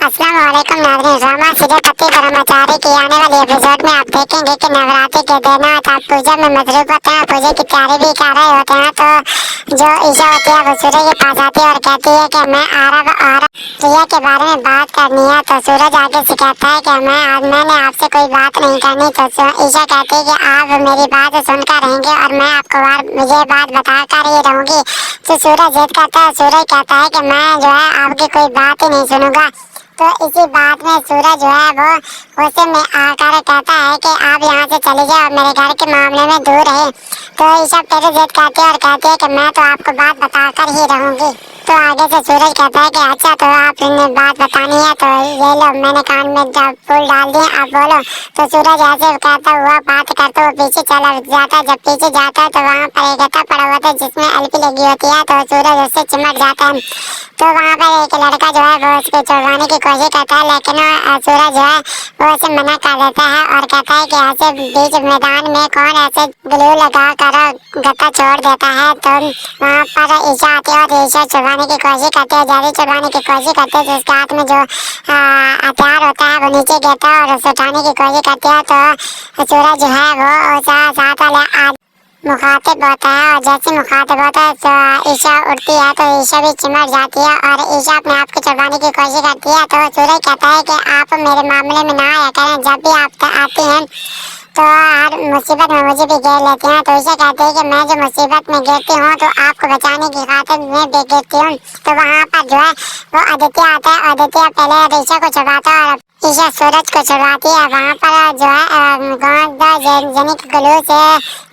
अस्सलाम वालेकुम नाज़रीन। ड्रामा सीरियल पति ब्रह्मचारी की आने वाली एपिसोड में आप देखेंगे कि नवरात्रि के दिन आप पूजा में मसरूफ होते हैं, पूजा की तैयारी भी कर रहे होते हैं। तो जो ईशा होती है वो सूरज के पास आती है और कहती है कि मैं आरव और रिया के बारे में बात करनी है। तो सूरज आगे से कहता है कि मैंने आपसे कोई बात नहीं करनी। तो ईशा कहती है कि आप मेरी बात सुनकर रहेंगे और मैं आपको मुझे बात बताकर ही रहूंगी। तो सूरज जिद करता है। सूरज कहता है कि मैं जो है आपकी कोई बात ही नहीं सुनूंगा। तो इसी बात में सूरज जो है वो गुस्से में आकर कहता है कि आप यहाँ से चले जाओ और मेरे घर के मामले में दूर रहे। तो ईशा फिर जिद करती है और कहती है कि मैं तो आपको बात बताकर ही रहूंगी। तो आगे से सूरज कहता है कि अच्छा तो आपने बात बतानी है तो ले लो, मैंने कान में फूल डाल दिए, आप बोलो। तो सूरज ऐसे कहता हुआ बात करते हुए पीछे चला जाता है। जब पीछे जाता है तो वहाँ पर एक गत्ता पड़ा हुआ था जिसमें एलपी लगी होती है। तो सूरज उससे चिमट जाता है। तो वहाँ पर एक लड़का जो है वो उसको छुड़वाने की कोशिश करता है, लेकिन सूरज जो है वो उसे मना कर देता है और कहता है कि ऐसे बीच मैदान में कौन ऐसे ग्लू लगा कर गत्ता छोड़ देता है। तो वहाँ पर ईशा आती है और ईशा छुड़वाने की कोशिश करते हैं, जैसे छुड़वाने की कोशिश करते हैं तो उसके हाथ में जो हथियार होता है वो नीचे गिरता है और उसे उठाने की कोशिश करती है। तो सूरज जो है वो साथ वाले मुखातिब होता है और जैसे मुखातिब होता है तो ईशा उठती है तो ईशा भी चिमट जाती है और ईशा अपने आप को छुड़वाने की कोशिश करती है। तो सूरज कहता है कि आप मेरे मामले में ना आया करें, जब भी आप आती हैं तो हर मुसीबत में मुझे भी घेर लेते हैं। तो ईशा कहते हैं कि मैं जो मुसीबत में गिरती हूँ तो आपको बचाने की खातिर मैं भी गिरती हूँ। तो वहाँ पर जो है वो आदित्य आता है। आदित्य पहले ईशा को छुड़वाता है और ईशा सूरज को छुड़वाती है। वहाँ पर जो है गोंद जनिक ग्लू से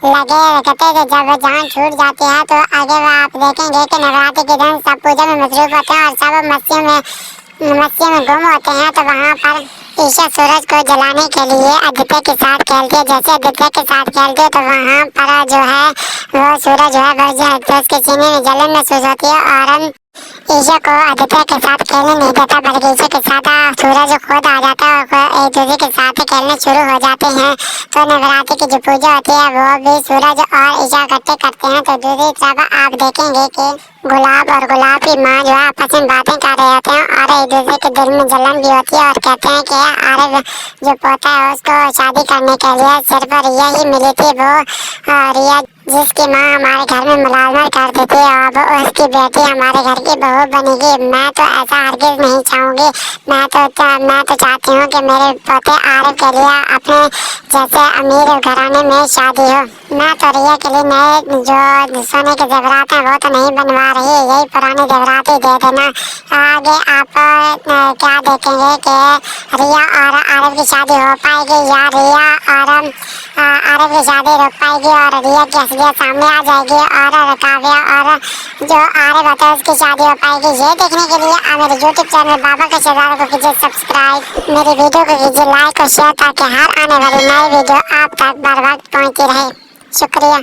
लगे रहते थे। जब जान छूट जाती है तो आगे आप देखेंगे कि नवरात्रि के दिन सब पूजा में मसरूफ होते हैं और सब मस्तियों में गुम होते हैं। तो वहाँ पर ईशा सूरज को जलाने के लिए आदित्य के साथ खेलती है। जैसे आदित्य के साथ खेलती है तो वहाँ पर जो है वो सूरज जो है बढ़ जाए तो उसके सीने में जलन महसूस होती है और ईशा को आदित्य के साथ खेलने नहीं देता, बल्कि ईशा के साथ सूरज खुद आ जाता है और एक दूसरे के साथ खेलने शुरू हो जाते हैं। तो नवरात्रि की जो पूजा होती है वो भी सूरज और ईशा इकट्ठे करते हैं। तो दूसरी तरफ आप देखेंगे कि गुलाब और गुलाब की माँ जो है आपस में बातें कर रहे होते हैं और एक दूसरे के दिल में जलन भी होती है और कहते हैं कि आरव जो पोता है उसको शादी करने के लिए सिर्फ रिया ही मिली थी। वो रिया जिसकी माँ हमारे घर में मुलाजमत करती थी अब उसकी बेटी हमारे घर की बहू बनेगी। मैं तो ऐसा हरगिज नहीं चाहूँगी। मैं तो चाहती हूँ कि मेरे पोते आरव के लिए अपने जैसे अमीर घराने में शादी हो। मैं तो रिया के लिए नए जो सोने के जेवरात हैं वो तो नहीं बनवा रही, यही पुराने जेवरात ही दे देना। आगे आप क्या देखेंगे कि रिया और आरव की शादी हो पाएगी या रिया और आरव की शादी रुक पाएगी और रिया की असलियत सामने आ जाएगी और काव्या और जो आरव होता है उसकी शादी हो पाएगी। ये देखने के लिए आप मेरे यूट्यूब चैनल बाबा के चैनल को कीजिए सब्सक्राइब, मेरी वीडियो को कीजिए लाइक और शेयर ताकि हर आने वाली नई वीडियो आप तक बर वक्त पहुँचती रहे। शुक्रिया।